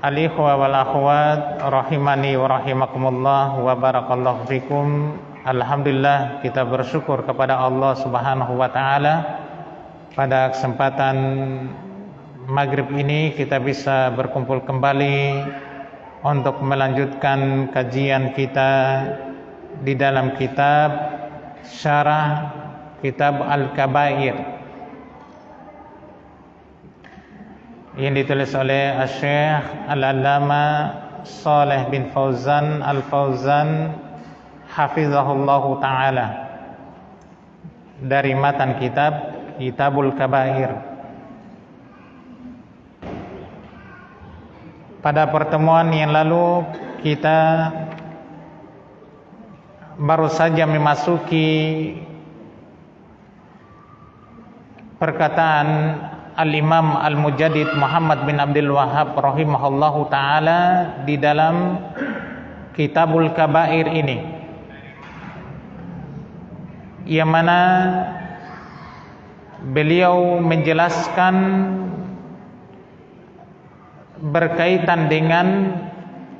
Al-ikhwa wal akhwat rahimani wa rahimakumullah wa barakallahu fikum. Alhamdulillah, kita bersyukur kepada Allah Subhanahu wa taala pada kesempatan maghrib ini kita bisa berkumpul kembali untuk melanjutkan kajian kita di dalam kitab Syarah Kitab Al-Kabair yang ditulis oleh Syekh Al-Allamah Shalih bin Fauzan Al-Fauzan hafizahullahu ta'ala dari matan kitab Kitabul Kabair. Pada pertemuan yang lalu kita baru saja memasuki perkataan Al-Imam Al-Mujaddid Muhammad bin Abdul Wahhab rahimahullahu ta'ala di dalam Kitabul Kabair ini, yang mana beliau menjelaskan berkaitan dengan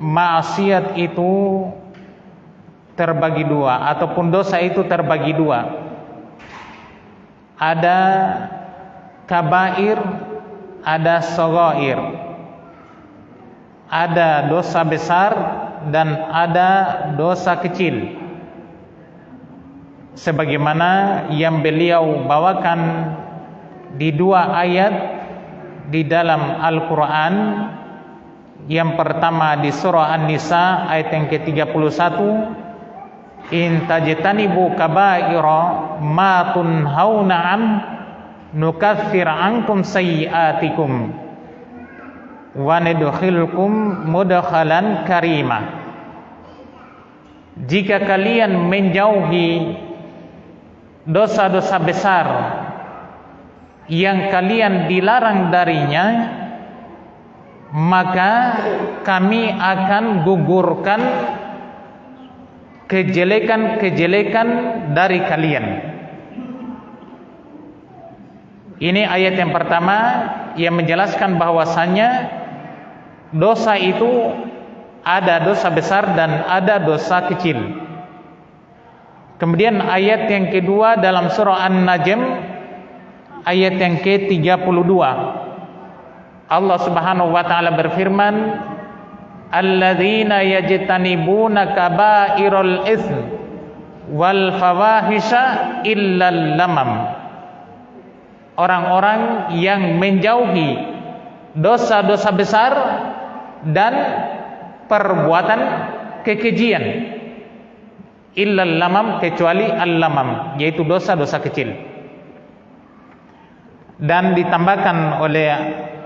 maksiat itu terbagi dua, ataupun dosa itu terbagi dua. Ada kabair, ada shaghair. Ada dosa besar dan ada dosa kecil, sebagaimana yang beliau bawakan di dua ayat di dalam Al-Quran. Yang pertama di surah An-Nisa ayat yang ke-31, in tajtanibu kabaira ma tunhauna an nukaffir ankum sayyi'atikum wa nudkhilkum mudkhalan karima. Jika kalian menjauhi dosa-dosa besar yang kalian dilarang darinya, maka kami akan gugurkan kejelekan-kejelekan dari kalian. Ini ayat yang pertama yang menjelaskan bahwasannya dosa itu ada dosa besar dan ada dosa kecil. Kemudian ayat yang kedua dalam surah An-Najm ayat yang ke-32, Allah Subhanahu wa taala berfirman, alladzina yajtanibuna kabairal itsm wal fawahisha illal lamam. Orang-orang yang menjauhi dosa-dosa besar dan perbuatan kekejian, illal lamam, kecuali al-lamam, yaitu dosa-dosa kecil. Dan ditambahkan oleh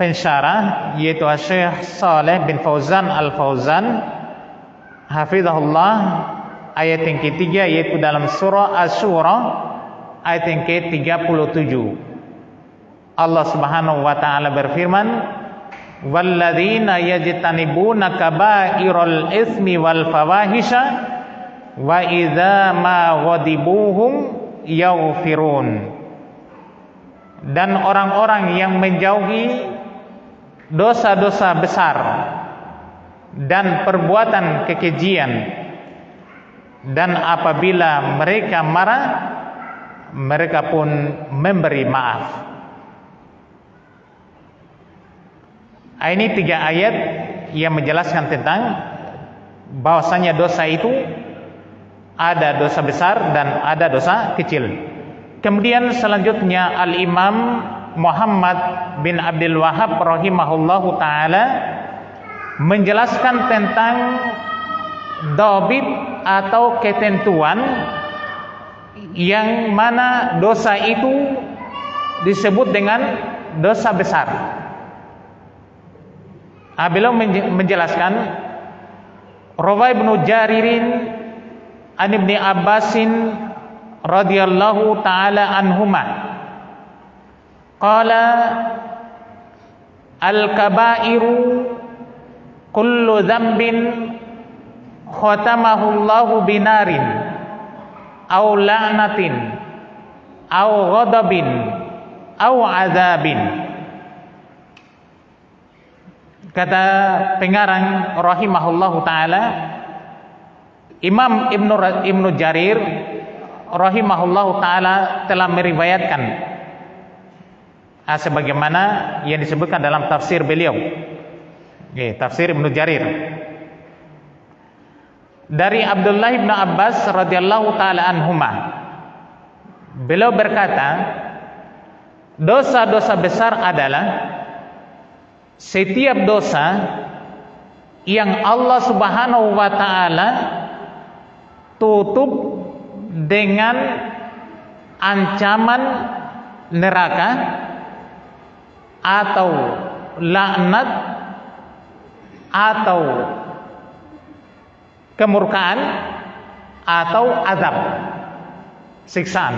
pensyarah yaitu Syekh Shalih bin Fauzan Al-Fauzan hafizahullah, ayat yang ketiga yaitu dalam surah Asy-Syura ayat yang ke-37. Allah Subhanahu wa taala berfirman, walladzina yajtanibuna kabairal itsmi wal fawahisha wa idza ma ghadibuhum yaghfirun. Dan orang-orang yang menjauhi dosa-dosa besar dan perbuatan kekejian, dan apabila mereka marah, mereka pun memberi maaf. Ini tiga ayat yang menjelaskan tentang bahwasanya dosa itu ada dosa besar dan ada dosa kecil. Kemudian selanjutnya Al-Imam Muhammad bin Abdul Wahhab rahimahullahu ta'ala menjelaskan tentang dhabit atau ketentuan yang mana dosa itu disebut dengan dosa besar. Beliau menjelaskan, Rawai ibn Jaririn an Ibni Abbasin radhiyallahu ta'ala anhuma qala al-kabairu kullu dzambin khatamahu Allahu binarin aw la'natin aw ghadabin aw azabin. Kata pengarang rahimahullahu taala, Imam Ibnu Jarir rahimahullahu taala telah meriwayatkan sebagaimana yang disebutkan dalam tafsir beliau. Tafsir Ibnu Jarir. Dari Abdullah bin Abbas radhiyallahu taala anhuma. Beliau berkata, dosa-dosa besar adalah setiap dosa yang Allah Subhanahu wa taala tutup dengan ancaman neraka atau laknat atau kemurkaan atau azab, siksaan.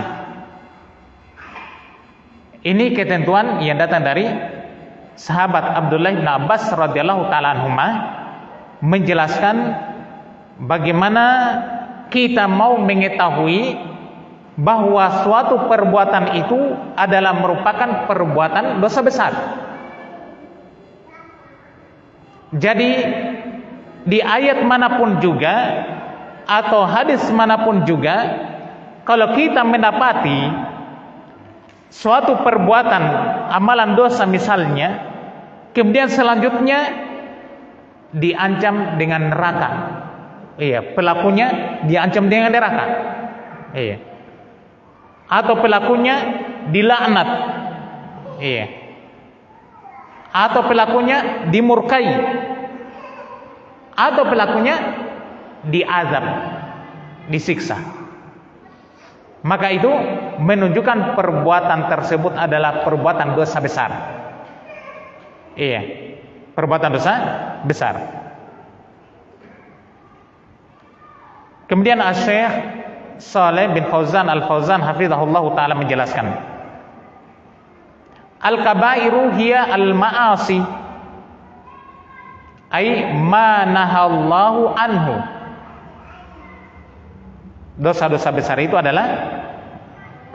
Ini ketentuan yang datang dari sahabat Abdullah bin Abbas radhiyallahu taala anhuma, menjelaskan bagaimana kita mau mengetahui bahwa suatu perbuatan itu adalah merupakan perbuatan dosa besar. Jadi di ayat manapun juga atau hadis manapun juga, kalau kita mendapati suatu perbuatan amalan dosa misalnya, kemudian selanjutnya diancam dengan neraka, pelakunya diancam dengan neraka, atau pelakunya dilaknat, atau pelakunya dimurkai, atau pelakunya diazab, disiksa, maka itu menunjukkan perbuatan tersebut adalah perbuatan dosa besar. Perbuatan dosa besar. Kemudian Asy-Syaikh Shalih bin Fauzan Al-Fauzan hafizahullah taala menjelaskan, al-kabairu hiya al-ma'asi ay ma nahallahu anhu. Dosa-dosa besar itu adalah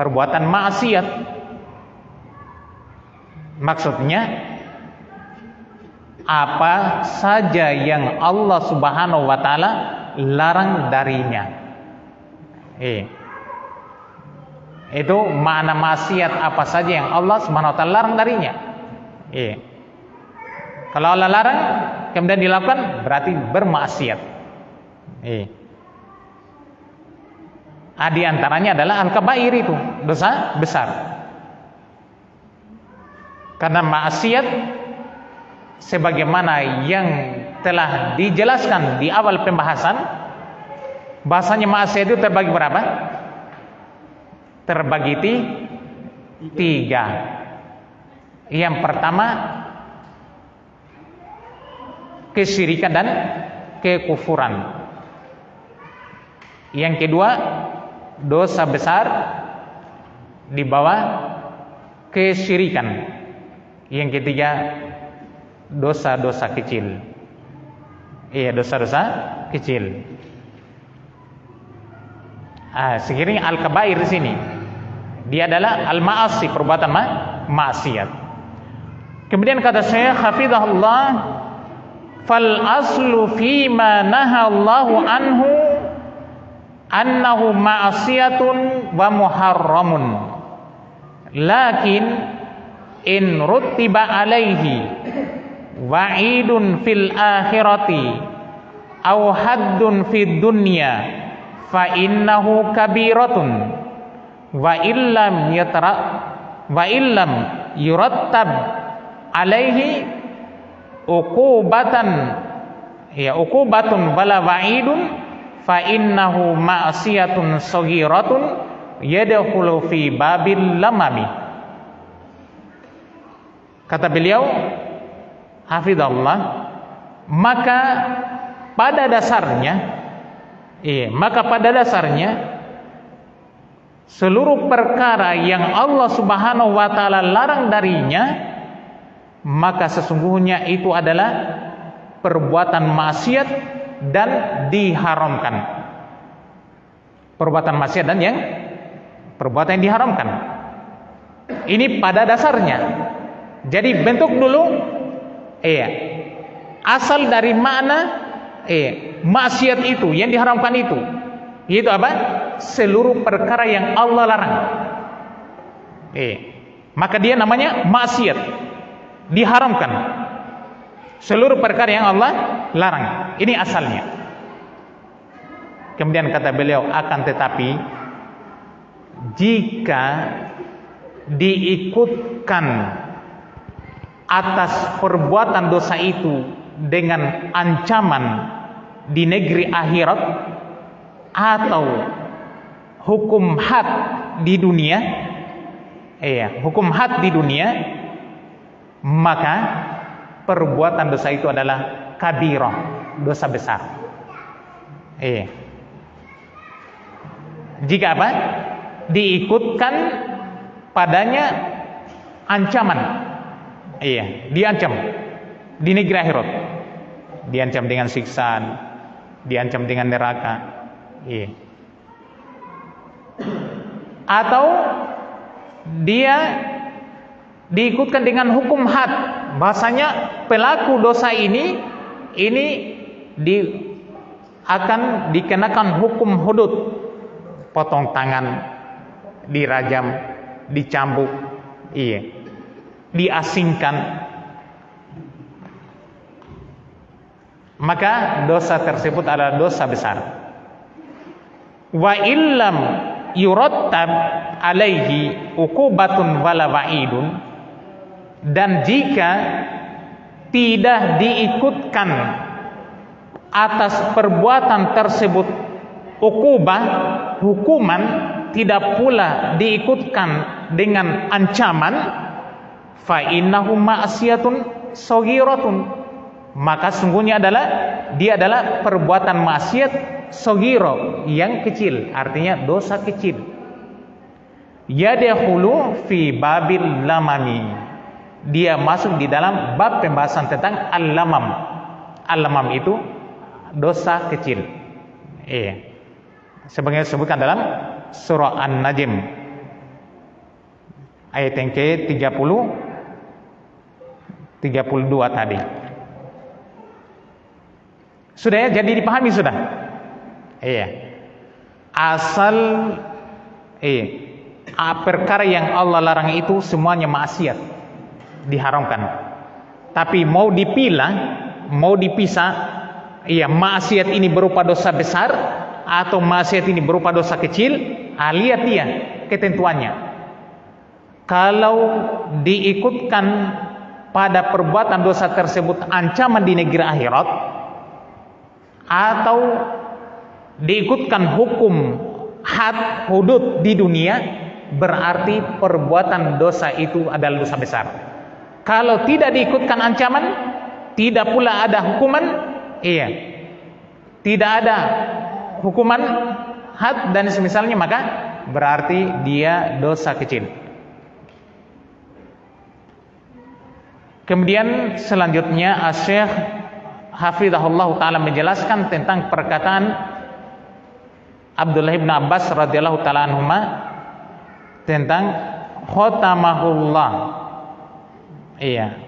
perbuatan maksiat. Maksudnya apa saja yang Allah Subhanahu wa taala larang darinya. Itu makna maksiat, apa saja yang Allah Subhanahu wa taala larang darinya. Kalau Allah larang kemudian dilakukan, berarti bermaksiat. Di antaranya adalah al-kabair, itu dosa besar. Karena maksiat sebagaimana yang telah dijelaskan di awal pembahasan, bahasanya maksiat itu terbagi berapa? Terbagi tiga. Yang pertama kesyirikan dan kekufuran. Yang kedua dosa besar di bawah kesyirikan. Yang ketiga dosa-dosa kecil. Dosa-dosa kecil. Sekiranya al-kabair di sini, dia adalah al-ma'asi, perbuatan maksiat. Kemudian kata Syekh hafizahullah, fal aslu fima nahallahu anhu annahu ma'siyatun wa muharramun, lakin in ruttiba alaihi wa'idun fil akhirati aw haddun fid dunya fa innahu kabiratun wa illam yurattab alaihi uqubatun wala wa'idun fa innahu ma'siyatun saghiratun yadkhulu fi babil lamami. Kata beliau hafizallah, maka pada dasarnya seluruh perkara yang Allah Subhanahu wa taala larang darinya, maka sesungguhnya itu adalah perbuatan maksiat dan diharamkan. Perbuatan maksiat dan yang perbuatan yang diharamkan. Ini pada dasarnya. Jadi bentuk dulu asal dari makna maksiat itu yang diharamkan itu, yaitu apa? Seluruh perkara yang Allah larang. Maka dia namanya maksiat, diharamkan. Seluruh perkara yang Allah larang. Ini asalnya. Kemudian kata beliau, akan tetapi jika diikutkan atas perbuatan dosa itu dengan ancaman di negeri akhirat atau hukum had di dunia, hukum had di dunia, maka perbuatan dosa itu adalah kabirah, dosa besar. Jika apa? Diikutkan padanya ancaman, diancam di negeri akhirat, diancam dengan siksaan, diancam dengan neraka, atau dia diikutkan dengan hukum had, bahasanya pelaku dosa ini akan dikenakan hukum hudud, potong tangan, dirajam, dicambuk, diasingkan. Maka dosa tersebut adalah dosa besar. Wa illam yurattab alaihi uqubatun wala wa'idun, dan jika tidak diikutkan atas perbuatan tersebut uqubah, hukuman, tidak pula diikutkan dengan ancaman, fa innahu ma'siyatun saghiratun, maka sungguhnya dia adalah perbuatan maksiat saghira, yang kecil, artinya dosa kecil. Yadkhulu fi babil lamami, dia masuk di dalam bab pembahasan tentang al-lamam. Al-lamam itu dosa kecil. Sebagaimana disebutkan dalam surah An-Najm ayat yang ke-30 32 tadi. Sudah ya, jadi dipahami sudah? Asal perkara yang Allah larang itu semuanya maksiat, diharamkan. Tapi mau dipilah, mau dipisah, maksiat ini berupa dosa besar atau maksiat ini berupa dosa kecil, lihat dia ketentuannya. Kalau diikutkan pada perbuatan dosa tersebut ancaman di negeri akhirat, atau diikutkan hukum had, hudud di dunia, berarti perbuatan dosa itu adalah dosa besar. Kalau tidak diikutkan ancaman, tidak pula ada hukuman, tidak ada hukuman had dan semisalnya, maka berarti dia dosa kecil. Kemudian selanjutnya Asy-Syaikh Hafizahullah Ta'ala menjelaskan tentang perkataan Abdullah bin Abbas radhiyallahu ta'ala anhuma tentang khotamahullah,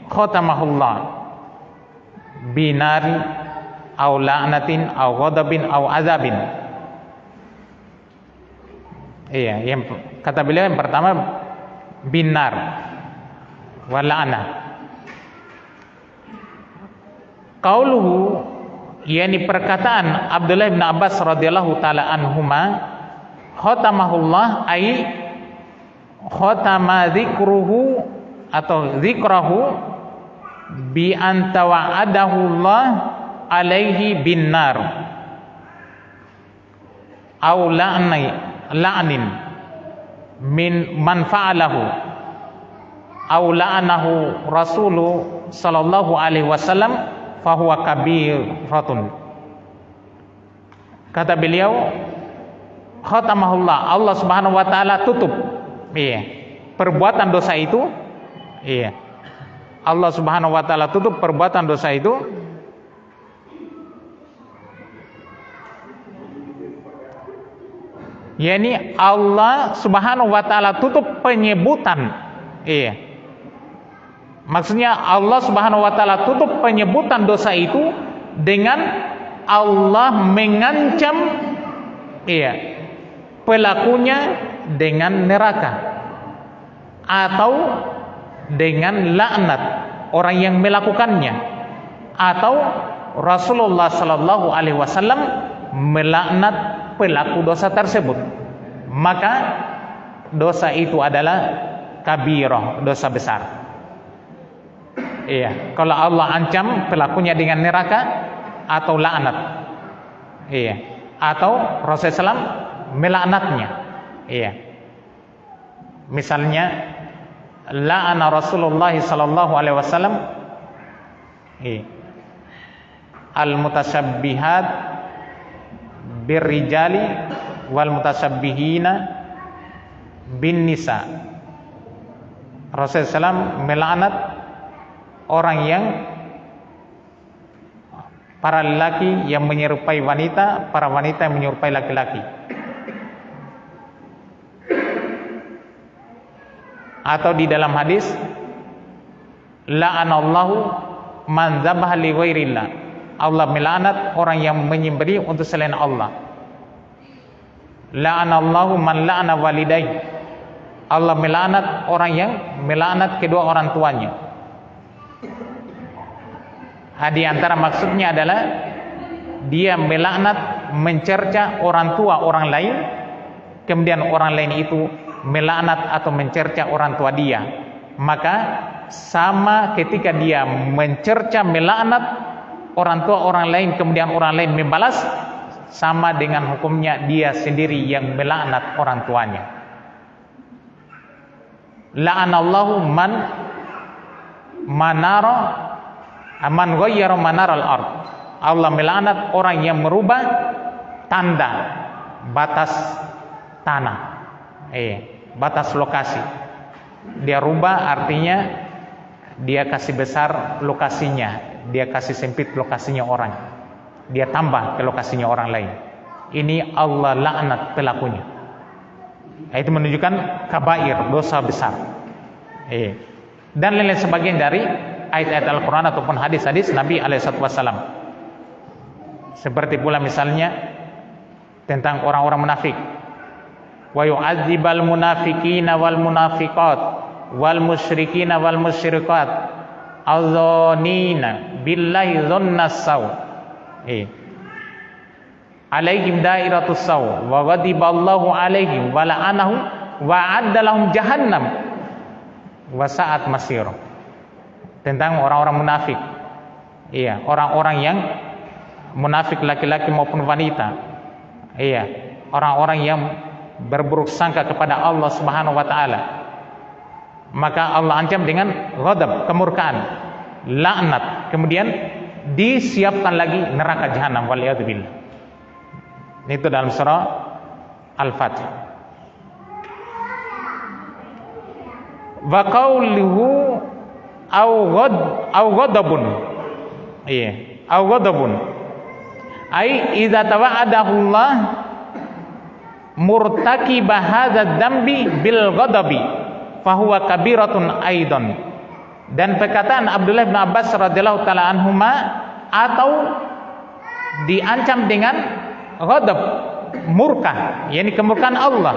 khotamahullah binari au la'natin au ghadabin au azabin. Yang kata beliau yang pertama binar wa la'nah. Qauluhu, yakni perkataan Abdullah bin Abbas radhiyallahu taala anhuma, khotamahullah ai khotama dzikruhu atau dzikrahu bi anta wa'adahullah alaihi bin nar au la'nin min man fa'alahu au la'anahu rasulu sallallahu alaihi wasallam fahuwa kabiratun. Kata beliau, khatamahullah, Allah Subhanahu wa taala tutup perbuatan dosa itu. Allah Subhanahu wa taala tutup perbuatan dosa itu yakni Allah Subhanahu wa taala tutup penyebutan Maksudnya Allah Subhanahu wa taala tutup penyebutan dosa itu dengan Allah mengancam pelakunya dengan neraka atau dengan laknat orang yang melakukannya, atau Rasulullah sallallahu alaihi wasallam melaknat pelaku dosa tersebut. Maka dosa itu adalah kabirah, dosa besar. Kalau Allah ancam pelakunya dengan neraka atau laknat, atau Rasulullah SAW melaknatnya, misalnya la'ana Rasulullah sallallahu alaihi wasallam al-mutasabbihat birrijali wal mutasabbihina bin nisa. Rasulullah SAW melaknat orang yang para lelaki yang menyerupai wanita, para wanita yang menyerupai laki-laki. Atau di dalam hadis, la'anallahu man dzabaha li ghairillah. Allah melaknat orang yang menyembelih untuk selain Allah. La'anallahu man la'ana walidayhi. Allah melaknat orang yang melaknat kedua orang tuanya. Di antara maksudnya adalah dia melaknat, mencerca orang tua orang lain, kemudian orang lain itu melaknat atau mencerca orang tua dia. Maka sama ketika dia mencerca, melaknat orang tua orang lain, kemudian orang lain membalas, sama dengan hukumnya dia sendiri yang melaknat orang tuanya. La'anallahu man ghayyara manaral ard. Allah melaknat orang yang merubah tanda batas tanah, batas lokasi. Dia rubah artinya dia kasih besar lokasinya, dia kasih sempit lokasinya orang, dia tambah ke lokasinya orang lain. Ini Allah laknat pelakunya. Itu menunjukkan kabair, dosa besar. Dan lain-lain sebagian dari ayat-ayat Al-Quran ataupun hadis-hadis Nabi SAW. Seperti pula misalnya tentang orang-orang munafik. Wa yu'adzibal munafiqina wal munafiqat wal musyrikina wal musyrikat adzanina billahi dhannas saw. Alaihim dairatus saw wa ghadiballahu alaihim wa la'anahum wa a'adda lahum jahannam wa sa'at masir. Tentang orang-orang munafik. Orang-orang yang munafik laki-laki maupun wanita. Orang-orang yang berburuk sangka kepada Allah Subhanahu wa taala. Maka Allah ancam dengan ghadab, kemurkaan, laknat, kemudian disiapkan lagi neraka jahanam, waliyadzubillah. Itu dalam surah Al-Fatih. Wa qauluhu au ghadabun. Au ghadabun. Ai idza tawa'adahu Allah murtakiba hadzal dzambi bil ghadabi fahuwa kabiratun aidan. Dan perkataan Abdullah bin Abbas radhiyallahu taala anhuma, atau diancam dengan ghadab, murka, yakni kemurkaan Allah.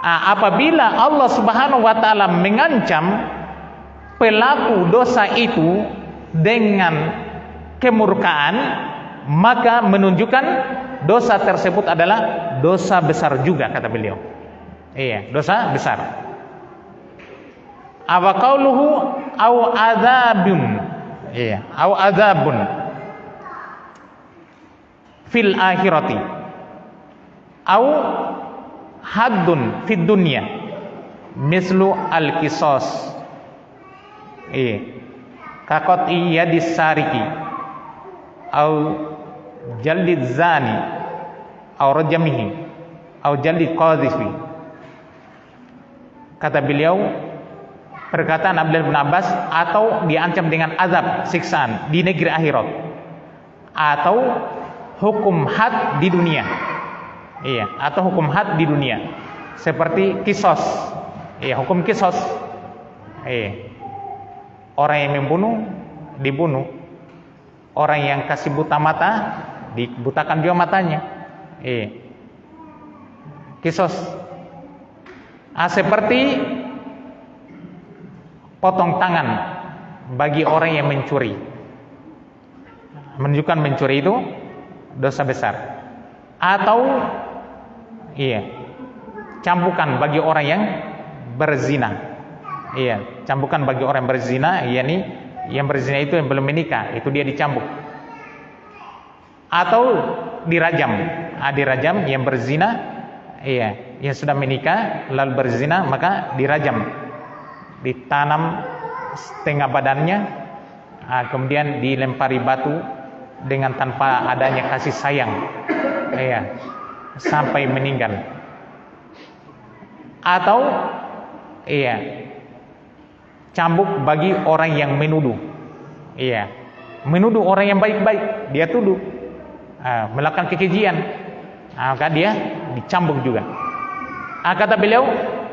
Apabila Allah Subhanahu wa taala mengancam pelaku dosa itu dengan kemurkaan, maka menunjukkan dosa tersebut adalah dosa besar juga, kata beliau. Dosa besar. Awa qauluhu au adzabun. Au adzabun fil akhirati au haddun fid dunya mislu al qisas. Kakot iyadis sariki au jaldid zani au rajamihi au jaldid qadhifi. Kata beliau, perkataan Abdullah bin Abbas, atau diancam dengan azab, siksaan di negeri akhirat, atau hukum had di dunia. Atau hukum had di dunia, seperti kisos. Hukum kisos, Orang yang membunuh dibunuh, orang yang kasih buta mata dibutakan juga matanya. Kisos. Seperti potong tangan bagi orang yang mencuri. Menunjukkan mencuri itu dosa besar. Atau cambukan bagi orang yang berzina. Cambukan bagi orang yang berzina, yakni yang berzina itu yang belum menikah, itu dia dicambuk. Atau dirajam. Dirajam yang berzina, yang sudah menikah lalu berzina, maka dirajam. Ditanam setengah badannya, kemudian dilempari batu dengan tanpa adanya kasih sayang, sampai meninggal. Atau cambuk bagi orang yang menuduh. Menuduh orang yang baik-baik, dia tuduh melakukan kekejian, maka dia dicambuk juga. Kata beliau,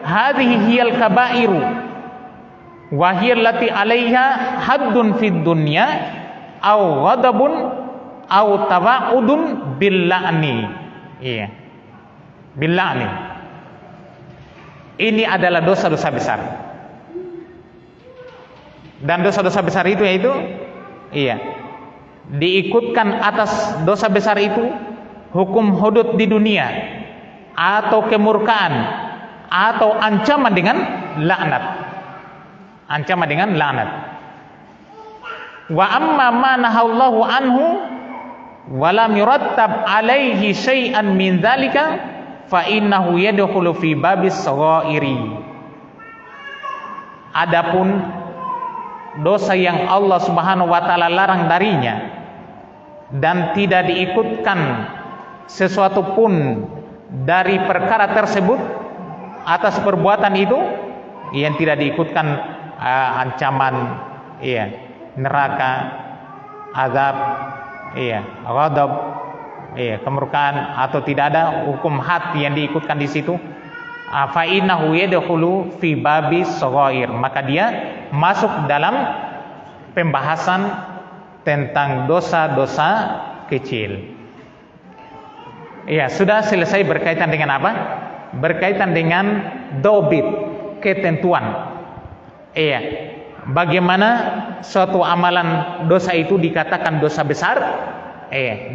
hadhihi hiyal kabairu wa hiyal lati 'alaiha haddun fid dunya au ghadabun au tawa'udun bil la'ni. Bil la'ni. Ini adalah dosa-dosa besar. Dan dosa-dosa besar itu yaitu diikutkan atas dosa besar itu hukum hudud di dunia, atau kemurkaan, atau ancaman dengan laknat. Ancaman dengan laknat. Wa amma ma nahallahu anhu wa lam yurattab alaihi syai'an min dzalika fa innahu yadkhulu fi babis saghairi. Adapun dosa yang Allah Subhanahu wa taala larang darinya dan tidak diikutkan sesuatu pun dari perkara tersebut atas perbuatan itu, yang tidak diikutkan ancaman neraka, azab, ghadab, kemurkaan, atau tidak ada hukum had yang diikutkan di situ, fa innahu yadkhulu fi babis saghair, maka dia masuk dalam pembahasan tentang dosa-dosa kecil. Sudah selesai berkaitan dengan apa? Berkaitan dengan dobit, ketentuan. Bagaimana suatu amalan dosa itu dikatakan dosa besar,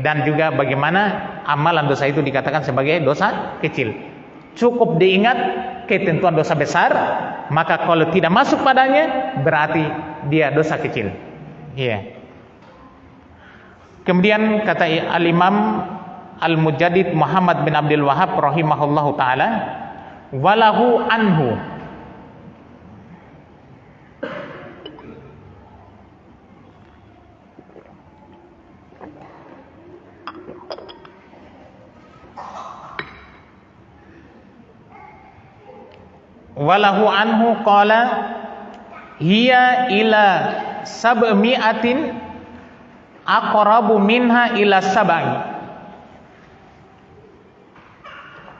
dan juga bagaimana amalan dosa itu dikatakan sebagai dosa kecil. Cukup diingat ketentuan dosa besar, maka kalau tidak masuk padanya berarti dia dosa kecil. Kemudian kata Al-Imam Al-Mujaddid Muhammad bin Abdul Wahhab rahimahullahu taala, walahu anhu, walahu anhu qala hiya ila sab'mi'atin aqrabu minha ila sab'i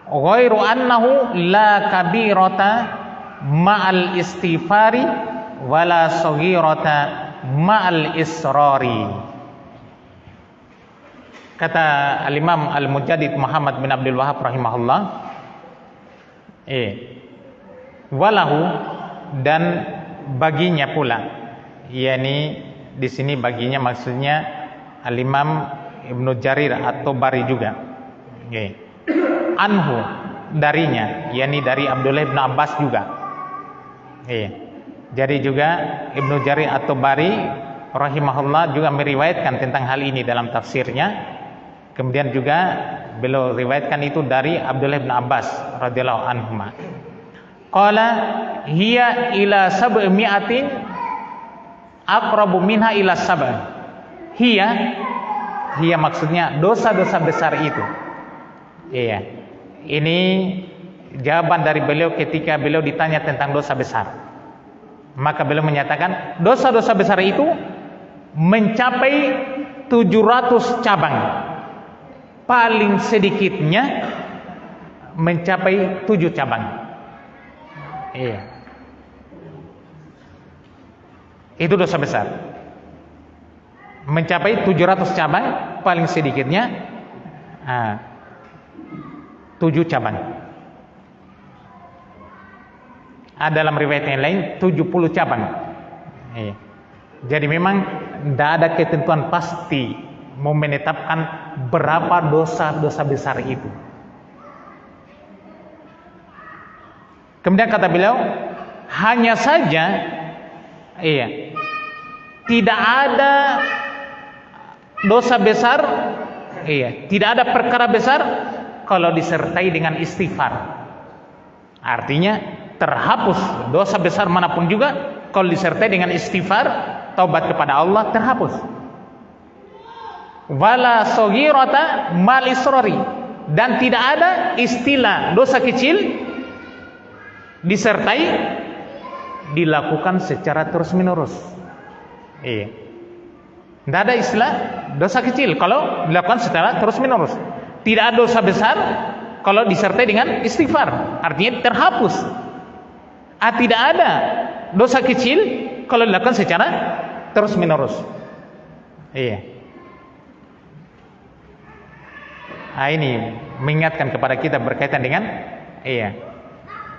ghairu annahu la kabirata ma'al istighfari wala saghirata ma'al israri. Kata Al-Imam Al-Mujaddid Muhammad bin Abdul Wahhab rahimahullah, walahu, dan baginya pula, yakni di sini baginya maksudnya Al-Imam Ibnu Jarir At-Tabari juga. Anhu, darinya, yakni dari Abdullah bin Abbas juga. Jadi juga Ibnu Jarir At-Tabari rahimahullah juga meriwayatkan tentang hal ini dalam tafsirnya. Kemudian juga beliau riwayatkan itu dari Abdullah bin Abbas radhiyallahu anhuma. Qala hiya ila sab'mi'atin aqrabu minha ila sab'. Hiya maksudnya dosa-dosa besar itu. Ini jawaban dari beliau ketika beliau ditanya tentang dosa besar. Maka beliau menyatakan dosa-dosa besar itu mencapai 700 cabang. Paling sedikitnya mencapai 7 cabang. Itu dosa besar. Mencapai 700 cabang, paling sedikitnya 7 cabang. Dalam riwayat yang lain 70 cabang. Jadi memang tidak ada ketentuan pasti mau menetapkan berapa dosa-dosa besar itu. Kemudian kata beliau, hanya saja tidak ada dosa besar, tidak ada perkara besar kalau disertai dengan istighfar. Artinya terhapus dosa besar manapun juga kalau disertai dengan istighfar, taubat kepada Allah, terhapus. Wala soghirata mal israri, dan tidak ada istilah dosa kecil disertai dilakukan secara terus-menerus. Tidak ada istilah dosa kecil kalau dilakukan secara terus-menerus. Tidak ada dosa besar kalau disertai dengan istighfar, artinya terhapus. Tidak ada dosa kecil kalau dilakukan secara terus-menerus. Ini mengingatkan kepada kita berkaitan dengan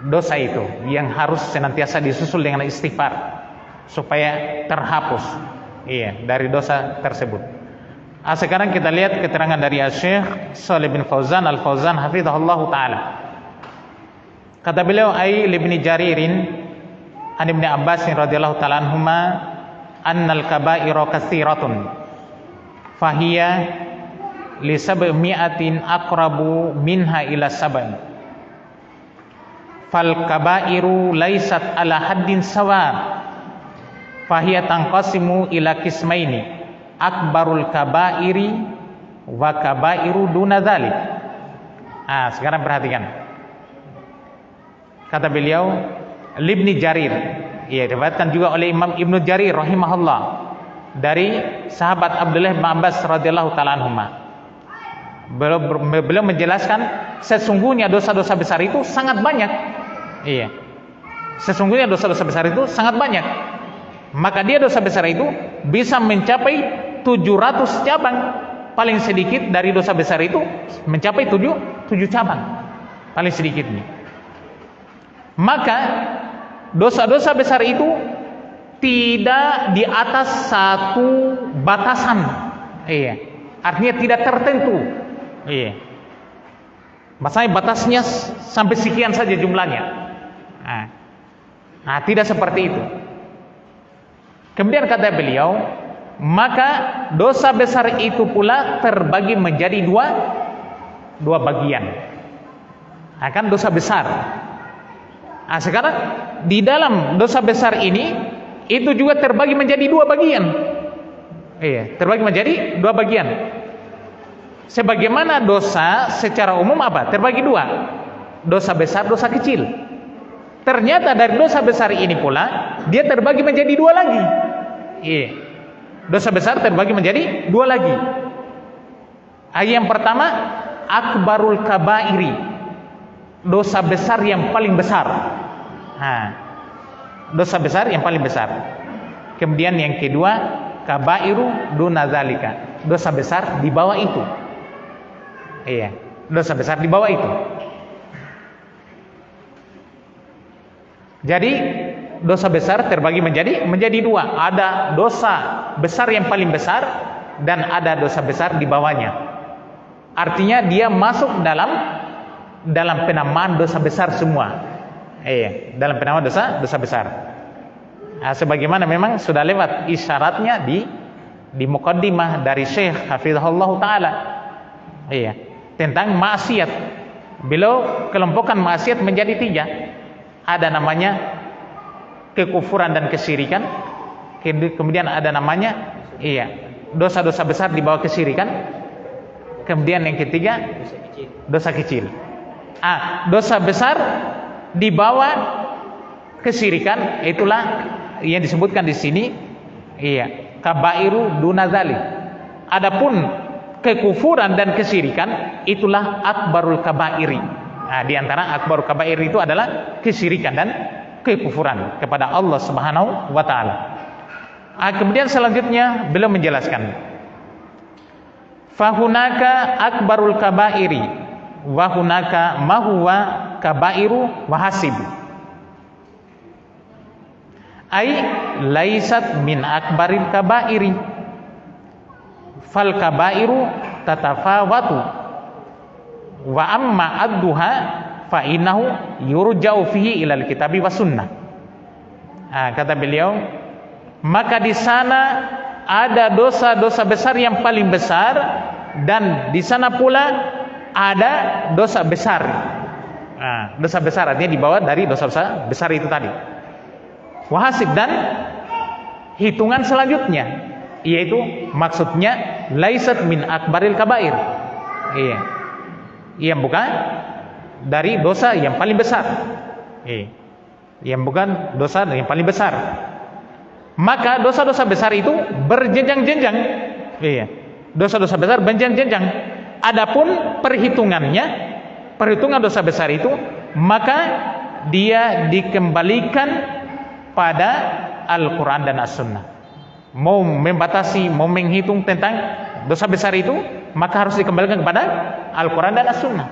dosa itu yang harus senantiasa disusul dengan istighfar supaya terhapus dari dosa tersebut. Sekarang kita lihat keterangan dari Syekh Shalih bin Fauzan Al-Fauzan hafizahullah taala. Kata beliau, ai libni Jaririn an Ibnu Abbas radhiyallahu taala anhuma annal kaba'ira katsiratun fahiya li sab'mi'atin aqrabu minha ila sab'in fal kabairu laysat ala haddin sawa fahiya tanqasimu ila qismaini akbarul kabairi wa kabairu duna dzalik. Sekarang perhatikan. Kata beliau, Ibnu Jarir, diriwayatkan juga oleh Imam Ibnu Jarir rahimahullah dari sahabat Abdullah bin Abbas radhiyallahu taala anhuma. Beliau menjelaskan sesungguhnya dosa-dosa besar itu sangat banyak. Sesungguhnya dosa-dosa besar itu sangat banyak. Maka dia dosa besar itu bisa mencapai 700 cabang. Paling sedikit dari dosa besar itu mencapai 7 cabang. Paling sedikitnya. Maka dosa-dosa besar itu tidak di atas satu batasan. Artinya tidak tertentu. Maksudnya batasnya sampai sekian saja jumlahnya. Tidak seperti itu. Kemudian kata beliau, maka dosa besar itu pula terbagi menjadi dua bagian. Kan dosa besar. Sekarang di dalam dosa besar ini itu juga terbagi menjadi 2 bagian. Terbagi menjadi 2 bagian. Sebagaimana dosa secara umum terbagi 2. Dosa besar, dosa kecil. Ternyata dari dosa besar ini pula dia terbagi menjadi 2 lagi. Dosa besar terbagi menjadi 2 lagi. Yang pertama, akbarul kabairi. Dosa besar yang paling besar. Dosa besar yang paling besar. Kemudian yang kedua, kabairu duna zalika. Dosa besar di bawah itu. Dosa besar di bawah itu. Jadi dosa besar terbagi menjadi 2. Ada dosa besar yang paling besar dan ada dosa besar di bawahnya. Artinya dia masuk dalam penamaan dosa besar semua. Dalam penamaan dosa besar. Sebagaimana memang sudah lewat isyaratnya di muqaddimah dari Syekh hafizahullah taala. Tentang maksiat. Beliau kelompokkan maksiat menjadi 3. Ada namanya kekufuran dan kesyirikan. Kemudian ada namanya dosa-dosa besar di bawah kesyirikan. Kemudian yang ketiga, dosa kecil. Dosa besar di bawah kesyirikan itulah yang disebutkan di sini, kabairu duna dzalik. Adapun kekufuran dan kesyirikan itulah akbarul kabairi. Di antara akbarul kabair itu adalah kesyirikan dan kekufuran kepada Allah Subhanahu wa taala. Kemudian selanjutnya beliau menjelaskan, fahunaka akbarul kabairi wa hunaka ma huwa kabairu wa hasib. Ai laisat min akbaril kabairi fal kabairu tatafawatu wa amma adduha fa innahu yurja'u fihi ilal kitabi was sunnah. Kata beliau, maka di sana ada dosa-dosa besar yang paling besar, dan di sana pula ada dosa besar. Dosa besar artinya dibawa dari dosa besar itu tadi. Wahasib, dan hitungan selanjutnya, yaitu maksudnya laisat min akbaril kabair. Yang bukan dari dosa yang paling besar. Yang bukan dosa yang paling besar. Maka dosa-dosa besar itu berjenjang-jenjang. Dosa-dosa besar berjenjang-jenjang. Adapun perhitungan dosa besar itu, maka dia dikembalikan pada Al-Quran dan As-Sunnah. Mau membatasi, mau menghitung tentang dosa besar itu, maka harus dikembalikan kepada Al-Quran dan As-Sunnah.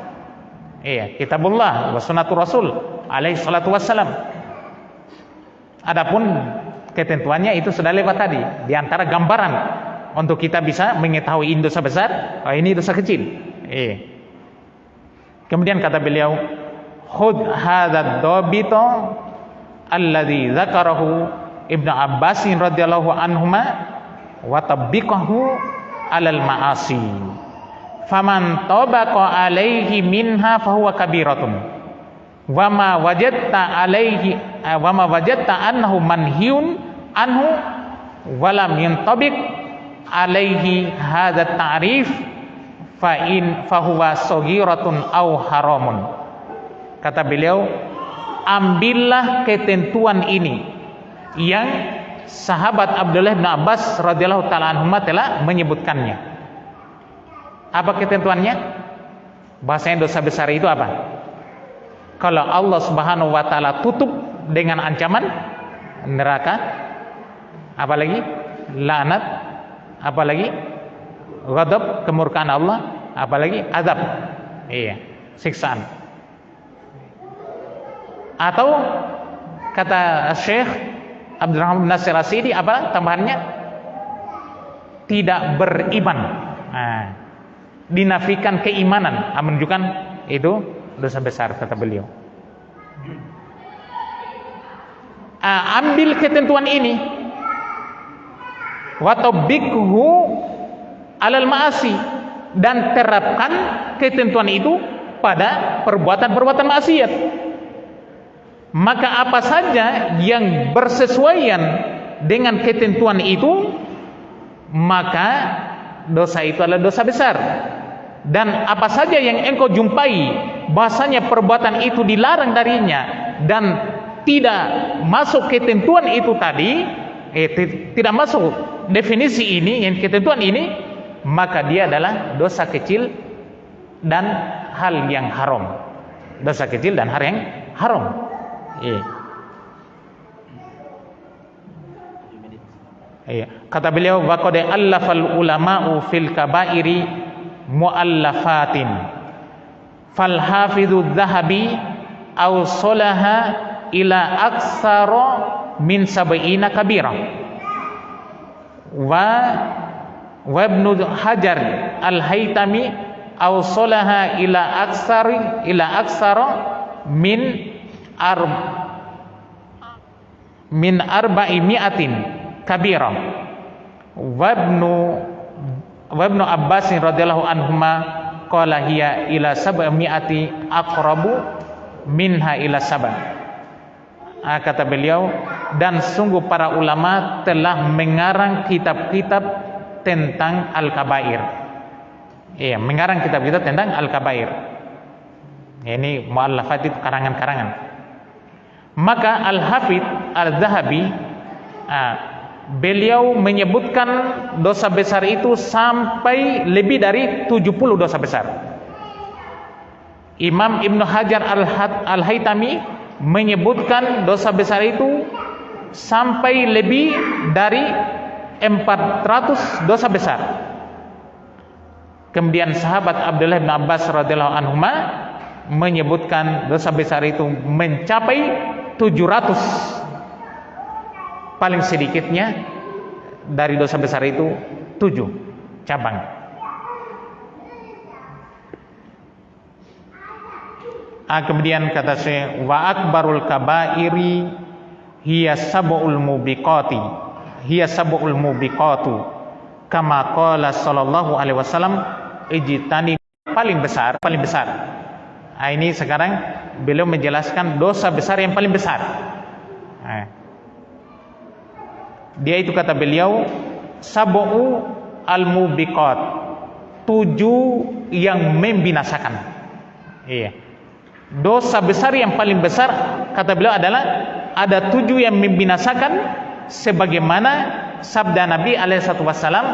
Kitabullah wa sunnatur Rasul alaihi salatu wassalam. Adapun ketentuannya itu sudah lewat tadi, di antara gambaran untuk kita bisa mengetahui ini dosa besar, ini dosa kecil. Kemudian kata beliau, khudh hadzal dhabita alladzi dzakarahu Ibnu Abbas radhiyallahu anhuma wa tabiqahu alal ma'asi. Faman tabaqa alaihi minha fahuwa kabiratun. Wa ma wajadta annahu manhiyun anhu wa lam yantabiq alaihi hadzal ta'rif fa huwa saghiratun aw haramun. Kata beliau, ambillah ketentuan ini yang sahabat Abdullah bin Abbas radhiyallahu taala anhuma telah menyebutkannya. Apa ketentuannya? Bahasanya dosa besar itu apa? Kalau Allah Subhanahu wa taala tutup dengan ancaman neraka, apalagi laknat, apalagi ghadab, kemurkaan Allah, apalagi azab, siksaan. Atau kata Syekh Abdurrahman bin Nasir As-Sa'di, apa tambahannya? Tidak beriman. Dinafikan keimanan, menunjukkan itu dosa besar, kata beliau. Ambil ketentuan ini, wa tabiqhu alal ma'asi, dan terapkan ketentuan itu pada perbuatan-perbuatan maksiat. Maka apa saja yang bersesuaian dengan ketentuan itu, maka dosa itu adalah dosa besar. Dan apa saja yang engkau jumpai bahasanya perbuatan itu dilarang darinya dan tidak masuk ketentuan itu tadi, tidak masuk definisi ini, yang ketentuan ini, maka dia adalah dosa kecil dan hal yang haram. Dosa kecil dan hal yang haram. Kata beliau, wa qad allafal ulama'u fil kabairi muallafatin fal hafidhu Dzahabi awsalaha ila aksara min sab'ina kabira wa Ibnu Hajar al-Haytami awsalaha ila aksara min arba'imi'atin kabira wa Ibnu Abbas radhiyallahu anhuma qala hiya ila sab'imi'ati aqrabu minha ila sab'a. Kata beliau, dan sungguh para ulama telah mengarang kitab-kitab tentang al-kabair. Mengarang kitab-kitab tentang al-kabair. Ini muallafat, itu karangan-karangan. Maka Al-Hafidz Al-Dzahabi, beliau menyebutkan dosa besar itu sampai lebih dari 70 dosa besar. Imam Ibnu Hajar Al-Haytami menyebutkan dosa besar itu sampai lebih dari 400 dosa besar. Kemudian sahabat Abdullah bin Abbas radhiyallahu anhuma menyebutkan dosa besar itu mencapai 700. Paling sedikitnya dari dosa besar itu 7 cabang. Kemudian kata Syekh, wa akbarul kabairi hiya sab'ul mubiqati, hiya sab'ul mubiqatu, kama qala sallallahu alaihi wasallam, ijtani, paling besar. Ini sekarang beliau menjelaskan dosa besar yang paling besar. Dia itu kata beliau, sab'u al-mubiqat, 7 yang membinasakan. Iya. Dosa besar yang paling besar kata beliau adalah ada 7 yang membinasakan, sebagaimana sabda Nabi alaihissalatu wassalam,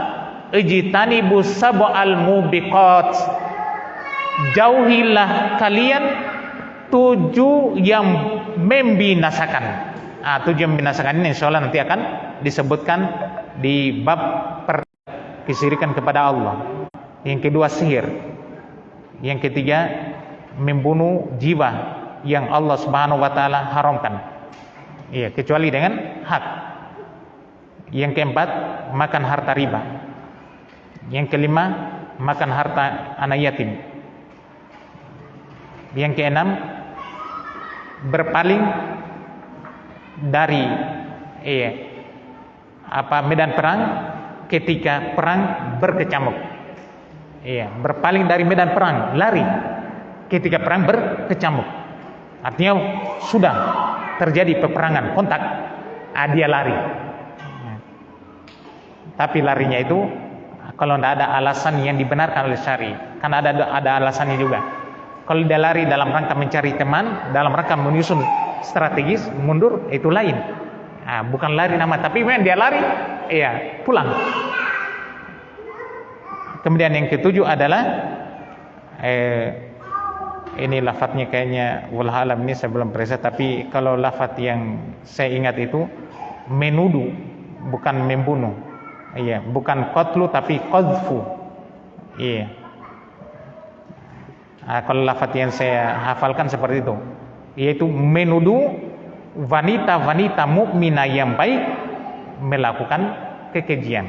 ijtanibu sab'al mubiqat, jauhilah kalian 7 yang membinasakan. 7 yang membinasakan ini insyaallah nanti akan disebutkan di bab kesyirikan kepada Allah. Yang kedua sihir. Yang ketiga membunuh jiwa yang Allah Subhanahu wa taala haramkan. Iya, kecuali dengan hak. Yang keempat, makan harta riba. Yang kelima, makan harta anak yatim. Yang keenam, berpaling dari medan perang ketika perang berkecamuk. Iya, berpaling dari medan perang, lari ketika perang berkecamuk. Artinya sudah terjadi peperangan, kontak, dia lari. Tapi larinya itu kalau tidak ada alasan yang dibenarkan oleh syari, kan ada alasannya juga. Kalau dia lari dalam rangka mencari teman, dalam rangka menyusun strategis mundur, itu lain. Bukan lari nama, tapi memang dia lari, pulang. Kemudian yang ketujuh adalah ini lafadznya kayaknya wallahualam, ini saya belum periksa, tapi kalau lafadz yang saya ingat itu menuduh, bukan membunuh. Iya, bukan qatlu tapi qadfu. Iya. Kalau lafadz yang saya hafalkan seperti itu, yaitu menuduh wanita-wanita mukminah yang baik melakukan kekejian.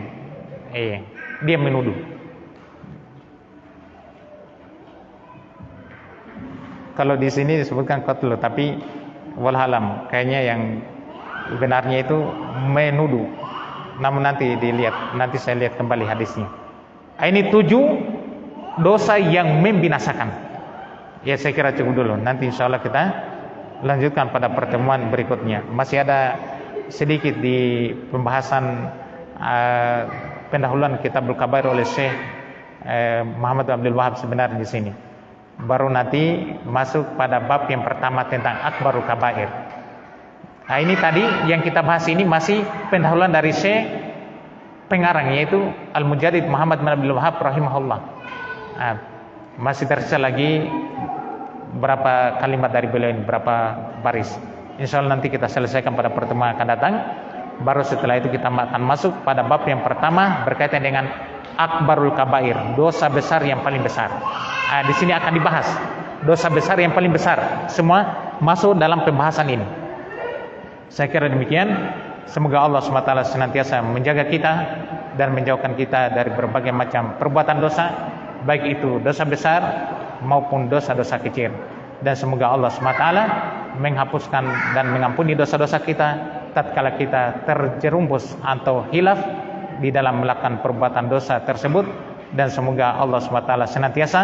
Iya, dia menuduh. Kalau di sini disebutkan qatlu, tapi wallahualam kayaknya yang benarnya itu menuduh. Namun nanti dilihat, nanti saya lihat kembali hadisnya. Ini 7 dosa yang membinasakan. Ya, saya kira cukup dulu. Nanti insyaallah kita lanjutkan pada pertemuan berikutnya. Masih ada sedikit di pembahasan pendahuluan Kitabul Kabair oleh Syekh Muhammad Abdul Wahab sebenarnya di sini. Baru nanti masuk pada bab yang pertama tentang akbarul kabair. Ini tadi yang kita bahas ini masih pendahuluan dari Syekh pengarang, yaitu Al-Mujaddid Muhammad bin Abdul Wahab rahimahullah. Masih tersisa lagi berapa kalimat dari beliau ini, berapa baris. Insyaallah nanti kita selesaikan pada pertemuan akan datang. Baru setelah itu kita akan masuk pada bab yang pertama berkaitan dengan akbarul kabair, dosa besar yang paling besar. Di sini akan dibahas dosa besar yang paling besar. Semua masuk dalam pembahasan ini. Saya kira demikian. Semoga Allah SWT senantiasa menjaga kita dan menjauhkan kita dari berbagai macam perbuatan dosa, baik itu dosa besar maupun dosa-dosa kecil. Dan semoga Allah SWT menghapuskan dan mengampuni dosa-dosa kita tatkala kita terjerumus atau hilaf di dalam melakukan perbuatan dosa tersebut. Dan semoga Allah SWT senantiasa